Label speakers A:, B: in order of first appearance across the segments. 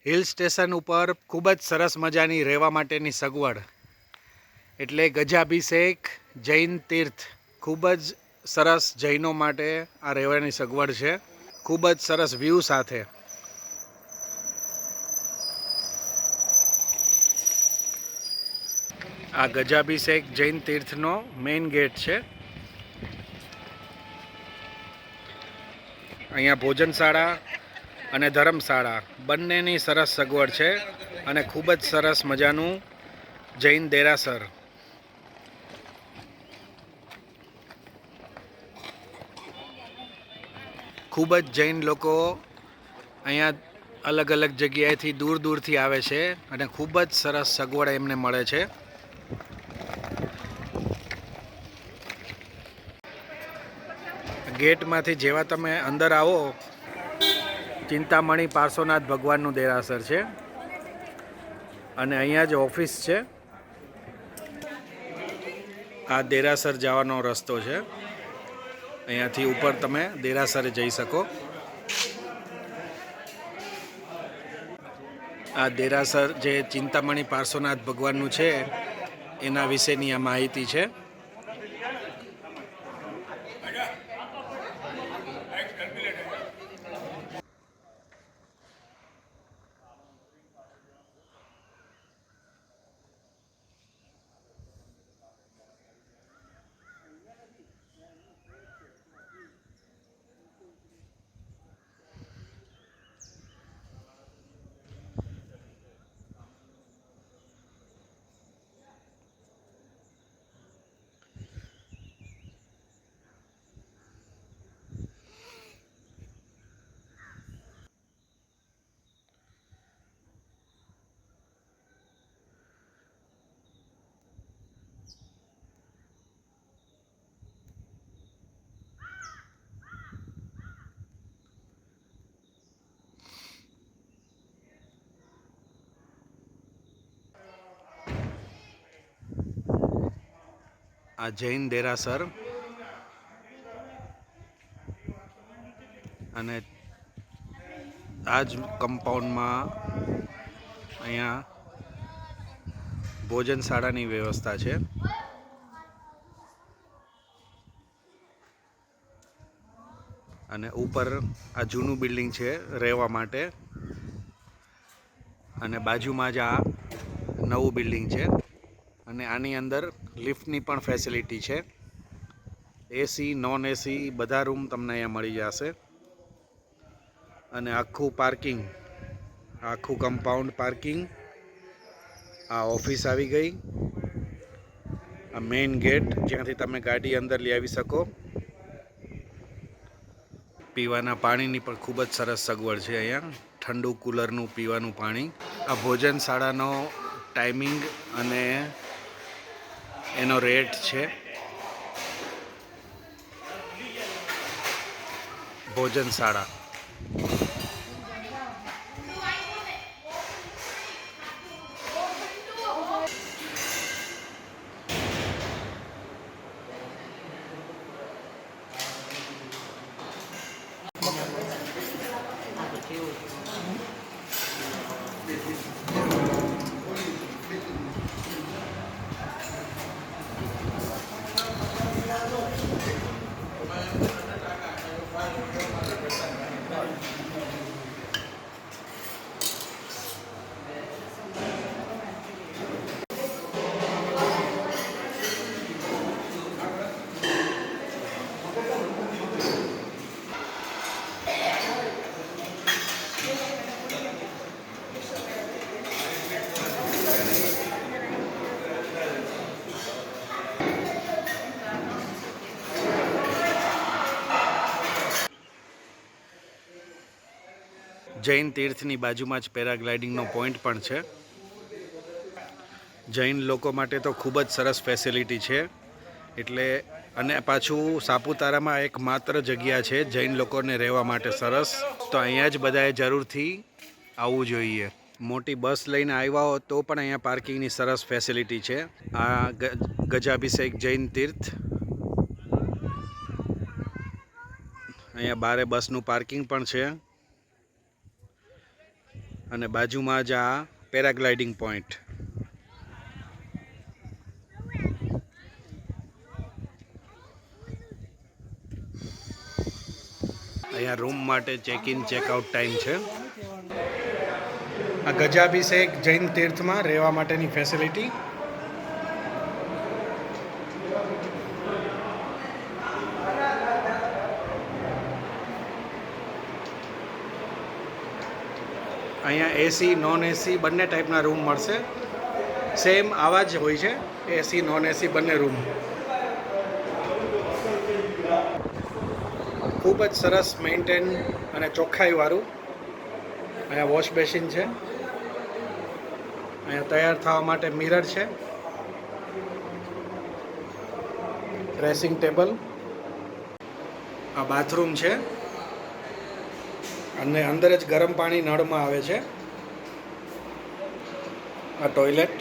A: Hill station पर खूब ज सरस मजानी रहेवा माटेनी सगवड़ एटले गजाभिषेक जैन तीर्थ खूब ज सरस जैनो माटे आ रहेवानी सगवड़ छे। खूब ज सरस व्यू साथे आ गजाभिषेक जैन तीर्थनो मेन गेट छे। अहींया भोजनशाळा અને ધર્મશાળા બંનેની સરસ સગવડ છે અને ખૂબ જ સરસ મજાનું જૈન દેરાસર। ખૂબ જ જૈન લોકો અહીંયા અલગ અલગ જગ્યાએથી દૂર દૂરથી આવે છે અને ખૂબ જ સરસ સગવડ એમને મળે છે। ગેટમાંથી જેવા તમે અંદર આવો चिंतामणी पार्श्वनाथ भगवानનું देरासर છે અને અહીંયા જ ઓફિસ છે। આ દેરાસર જવાનો રસ્તો છે, અહીંયાથી ઉપર તમે દેરાસરે જઈ શકો। આ દેરાસર જે ચિંતામણી પાર્શ્વનાથ ભગવાનનું છે એના વિશેની આ માહિતી છે। આ જૈન દેરાસર અને આ જ કમ્પાઉન્ડમાં અહીંયા ભોજનશાળાની વ્યવસ્થા છે અને ઉપર આ જૂનું બિલ્ડિંગ છે રહેવા માટે અને બાજુમાં જ આ નવું બિલ્ડિંગ છે અને આની અંદર લિફ્ટની પણ ફેસિલિટી છે। એસી નોન એસી બધા રૂમ તમને અહીંયા મળી જશે અને આખું પાર્કિંગ, આખું કમ્પાઉન્ડ પાર્કિંગ। આ ઓફિસ આવી ગઈ, આ મેઇન ગેટ જ્યાંથી તમે ગાડી અંદર લઈ આવી શકો। પીવાના પાણીની પણ ખૂબ જ સરસ સગવડ છે અહીંયા, ઠંડુ કુલરનું પીવાનું પાણી। આ ભોજનશાળાનો ટાઈમિંગ અને એનો રેટ છે। ભોજનશાળા જૈન તીર્થની બાજુમાં જ પેરાગ્લાઇડિંગનો પોઈન્ટ પણ છે। જૈન લોકો માટે તો ખૂબ જ સરસ ફેસિલિટી છે એટલે અને પાછું સાપુતારામાં એક માત્ર જગ્યા છે જૈન લોકોને રહેવા માટે સરસ, તો અહીંયા જ બધાએ જરૂરથી આવવું જોઈએ। મોટી બસ લઈને આવ્યા હો તો પણ અહીંયા પાર્કિંગની સરસ ફેસિલિટી છે। આ ગજાભિષેક જૈન તીર્થ, અહીંયા બારે બસનું પાર્કિંગ પણ છે અને બાજુમાં જ આ પેરાગ્લાઇડિંગ પોઈન્ટ. અહીંયા રૂમ માટે ચેક ઇન ચેકઆઉટ ટાઈમ છે. આ ગજાભિષેક જૈન તીર્થમાં રહેવા માટેની ફેસિલિટી. અહીંયા એસી નોન એસી બંને ટાઈપના રૂમ મળશે. સેમ આવા જ હોય છે, એસી નોન એસી બંને રૂમ. ખૂબ જ સરસ મેન્ટેન અને ચોખ્ખાઈવાળું. અહીંયા વોશ બેસિન છે. અહીંયા તૈયાર થવા માટે મિરર છે, ડ્રેસિંગ ટેબલ. આ બાથરૂમ છે અને અંદર જ ગરમ પાણી નળમાં આવે છે. આ ટોયલેટ,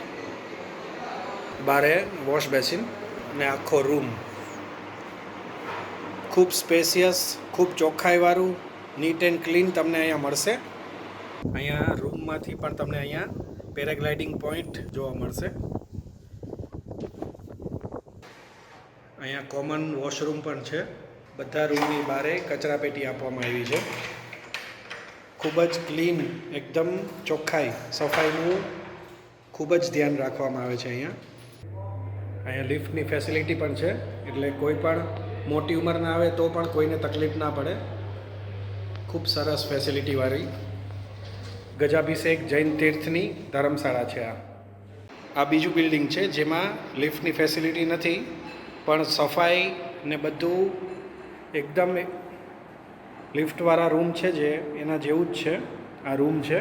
A: બારે વોશ બેસિન અને આખો રૂમ ખૂબ સ્પેશિયસ, ખૂબ ચોખ્ખાઈવાળું, નીટ એન્ડ ક્લીન તમને અહીંયા મળશે. અહીંયા રૂમમાંથી પણ તમને અહીંયા પેરાગ્લાઇડિંગ પોઈન્ટ જોવા મળશે. અહીંયા કોમન વોશરૂમ પણ છે. બધા રૂમની બારે કચરાપેટી આપવામાં આવી છે. ખૂબ જ ક્લીન, એકદમ ચોખ્ખાઈ, સફાઈનું ખૂબ જ ધ્યાન રાખવામાં આવે છે. અહીંયા લિફ્ટની ફેસિલિટી પણ છે, એટલે કોઈ પણ મોટી ઉંમરના આવે તો પણ કોઈને તકલીફ ના પડે. ખૂબ સરસ ફેસિલિટીવાળી ગજાભિષેક જૈન તીર્થની ધર્મશાળા છે. આ બીજું બિલ્ડિંગ છે જેમાં લિફ્ટની ફેસિલિટી નથી, પણ સફાઈ ને બધું એકદમ લિફ્ટવાળા રૂમ છે જે એના જેવું જ છે. આ રૂમ છે.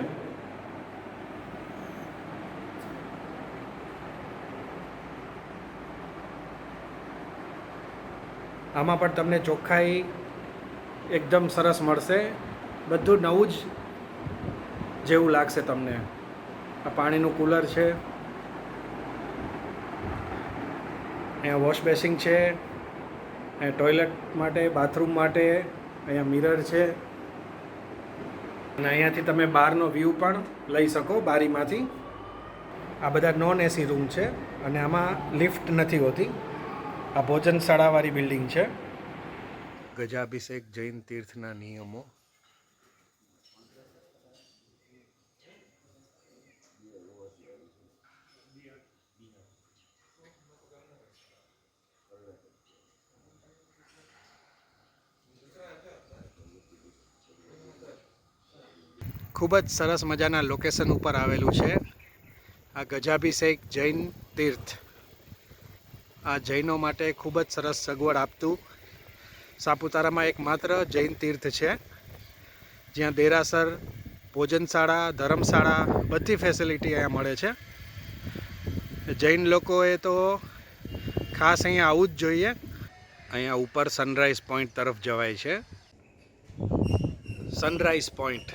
A: આમાં પણ તમને ચોખ્ખાઈ એકદમ સરસ મળશે. બધું નવું જ જેવું લાગશે તમને. આ પાણીનું કુલર છે. અહીંયા વોશ બેસિન છે. અહીંયા ટોયલેટ માટે, બાથરૂમ માટે અહીંયા મિરર છે. અને અહીંયાથી તમે બહારનો વ્યૂ પણ લઈ શકો બારીમાંથી. આ બધા નોન એસી રૂમ છે અને આમાં લિફ્ટ નથી હોતી. આ ભોજનશાળાવાળી બિલ્ડિંગ છે. ગજાભિષેક જૈન તીર્થના નિયમો. ખૂબ જ સરસ મજાના લોકેશન ઉપર આવેલું છે આ ગજાભિષેક જૈન તીર્થ. આ જૈનો માટે ખૂબ જ સરસ સગવડ આપતું સાપુતારામાં એકમાત્ર જૈન તીર્થ છે જ્યાં દેરાસર, ભોજનશાળા, ધર્મશાળા બધી ફેસિલિટી અહીંયા મળે છે. જૈન લોકોએ તો ખાસ અહીંયા આવવું જ જોઈએ. અહીંયા ઉપર સનરાઈઝ પોઈન્ટ તરફ જવાય છે. Sunrise point.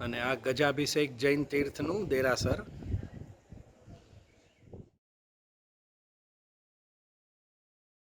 A: અને આ ગજાભિષેક જૈન તીર્થનું દેરાસર.